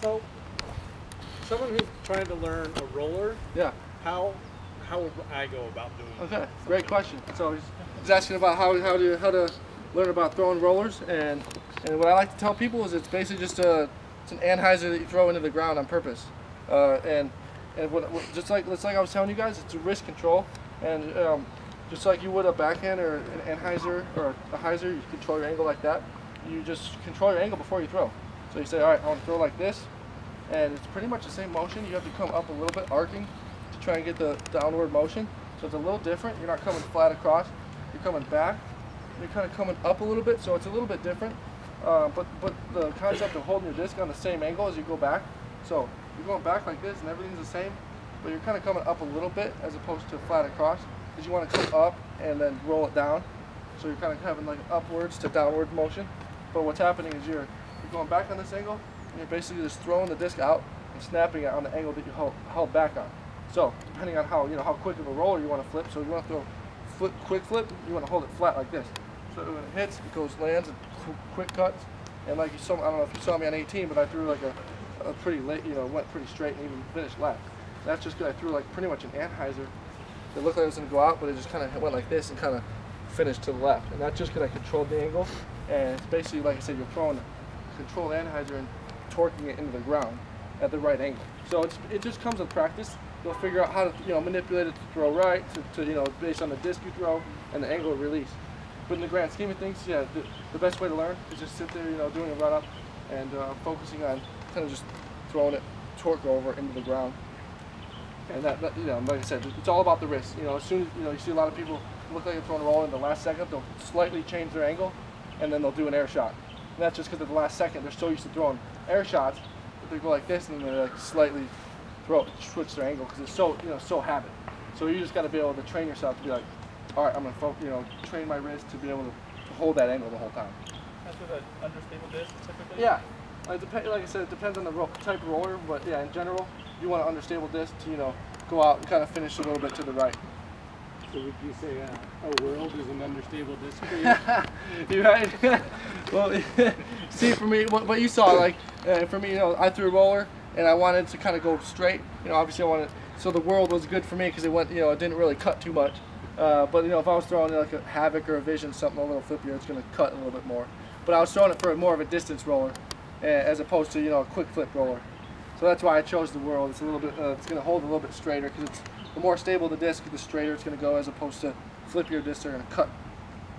So, someone who's trying to learn a roller, yeah, how would I go about doing it? Okay, great question. So he's asking about how to learn about throwing rollers, and what I like to tell people is it's basically just it's an anhyzer that you throw into the ground on purpose, and just like I was telling you guys, it's a wrist control, and just like you would a backhand or an anhyzer or a hyzer, you control your angle like that. You just control your angle before you throw. So you say, all right, I want to throw like this, and it's pretty much the same motion. You have to come up a little bit, arcing, to try and get the downward motion. So it's a little different. You're not coming flat across. You're coming back. You're kind of coming up a little bit, so it's a little bit different. But the concept of holding your disc on the same angle as you go back. So you're going back like this, and everything's the same, but you're kind of coming up a little bit as opposed to flat across, because you want to come up and then roll it down. So you're kind of having like an upwards to downward motion. But what's happening is you're going back on this angle, and you're basically just throwing the disc out and snapping it on the angle that you held back on. So depending on how quick of a roller you want to flip, so you want to throw quick flip, you want to hold it flat like this. So when it hits, it goes, lands, and quick cuts. And like you saw, I don't know if you saw me on 18, but I threw like a pretty late, went pretty straight and even finished left. That's just because I threw like pretty much an anhyzer. It looked like it was going to go out, but it just kind of went like this and kind of finished to the left. And that's just because I controlled the angle. And it's basically, like I said, you're throwing a controlled anhyzer and torquing it into the ground at the right angle. So it just comes with practice. You'll figure out how to manipulate it to throw right, to based on the disc you throw and the angle of release. But in the grand scheme of things, yeah, the best way to learn is just sit there, doing a run up and focusing on kind of just throwing it torque over into the ground. And that like I said, it's all about the wrist. As soon as you see a lot of people look like they're throwing a roll in the last second, they'll slightly change their angle, and then they'll do an air shot. And that's just because at the last second they're so used to throwing air shots that they go like this and then they like slightly switch their angle because it's so habit. So you just got to be able to train yourself to be like, all right, I'm gonna train my wrist to be able to hold that angle the whole time. That's with an understable disc typically? Yeah, like I said, it depends on the type of roller, but yeah, in general, you want an understable disc to go out and kind of finish a little bit to the right. So would you say a world is an understable disc for you? You're right. Well, see, for me, what you saw, like for me, I threw a roller and I wanted to kind of go straight. Obviously I wanted, so the world was good for me because it went, it didn't really cut too much. But if I was throwing like a Havoc or a Vision, something a little flippier, it's going to cut a little bit more. But I was throwing it for more of a distance roller, as opposed to a quick flip roller. So that's why I chose the world. It's a little bit, it's going to hold a little bit straighter because it's the more stable the disc, the straighter it's going to go, as opposed to flippier discs are going to cut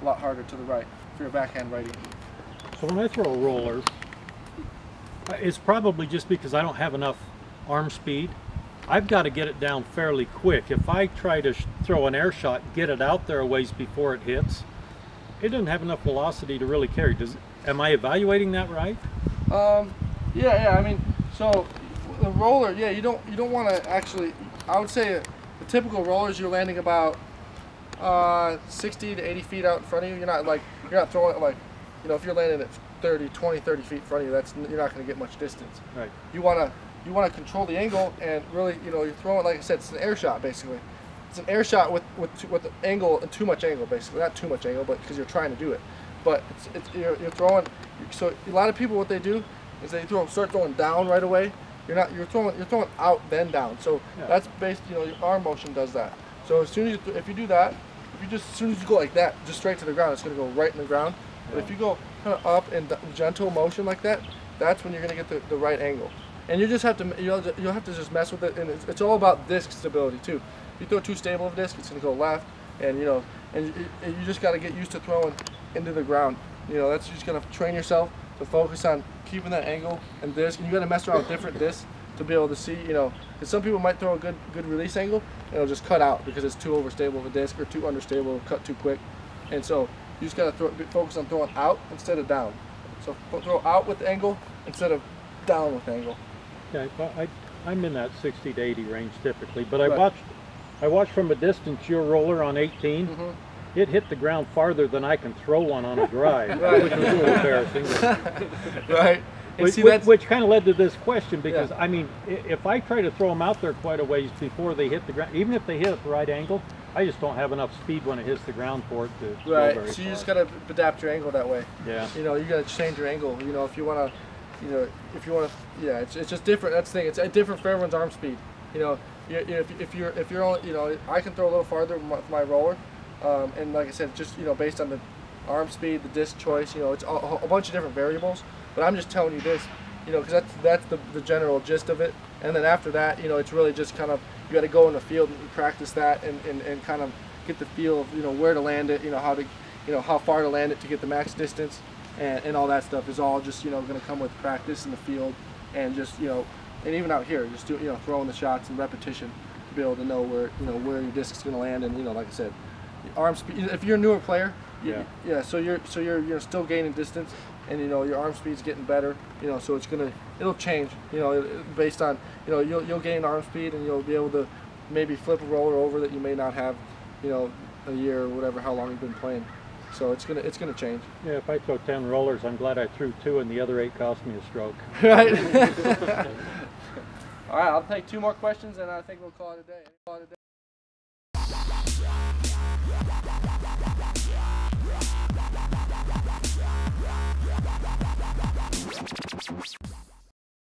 a lot harder to the right if you're a backhand righty. So when I throw a roller, it's probably just because I don't have enough arm speed. I've got to get it down fairly quick. If I try to throw an air shot, get it out there a ways before it hits, it doesn't have enough velocity to really carry. Am I evaluating that right? Yeah. I mean, so the roller, yeah, you don't want to actually. I would say the typical rollers, you're landing about 60 to 80 feet out in front of you. You're not throwing it like, if you're landing at 20, 30 feet in front of you, you're not going to get much distance. Right. You want to control the angle and really, you're throwing, like I said, it's an air shot basically. It's an air shot with the angle and too much angle basically. Not too much angle, but because you're trying to do it. But you're throwing. So a lot of people, what they do is they start throwing down right away. You're throwing out then down. So yeah. That's based. Your arm motion does that. So as soon as if you do that, as soon as you go like that, just straight to the ground, it's going to go right in the ground. But if you go kind of up in gentle motion like that, that's when you're going to get the right angle. And you just have to you'll have to just mess with it, and it's all about disc stability too. If you throw too stable of a disc, it's going to go left, and you just got to get used to throwing into the ground. That's just going to train yourself to focus on keeping that angle and disc. And you got to mess around with different discs to be able to see. Because some people might throw a good release angle, and it'll just cut out because it's too overstable of a disc or too understable, cut too quick. And so you just got to focus on throwing out instead of down. So throw out with the angle instead of down with angle. Yeah, I'm in that 60 to 80 range typically, but Right. I watched from a distance your roller on 18. Mm-hmm. It hit the ground farther than I can throw one on a drive, Right. which was a little embarrassing. Right. Which kind of led to this question, because yeah. I mean, if I try to throw them out there quite a ways before they hit the ground, even if they hit at the right angle, I just don't have enough speed when it hits the ground for it to go very So you far. just got to adapt your angle that way. Yeah. You got to change your angle. If you want to, you know, if you want to, yeah, it's just different. That's the thing. It's different for everyone's arm speed. You know, if you're only, you know, I can throw a little farther with my roller, and like I said, just, you know, based on the arm speed, the disc choice, you know, it's a bunch of different variables. But I'm just telling you this, you know, because that's the general gist of it. And then after that, you know, it's really just kind of, you got to go in the field and practice that and kind of get the feel of, you know, where to land it, you know, how to, you know, how far to land it to get the max distance, and all that stuff is all just, you know, going to come with practice in the field, and just, you know, and even out here, just do, you know, throwing the shots and repetition to be able to know where, you know, where your disc is going to land. And, you know, like I said, arm speed. If you're a newer player, so you're still gaining distance, and, you know, your arm speed's getting better, you know, so it'll change, you know, based on, you know, you'll gain arm speed, and you'll be able to maybe flip a roller over that you may not have, you know, a year or whatever, how long you've been playing. So it's gonna change. Yeah, if I throw 10 rollers, I'm glad I threw 2 and the other 8 cost me a stroke. Right. All right, I'll take 2 more questions, and I think we'll call it a day.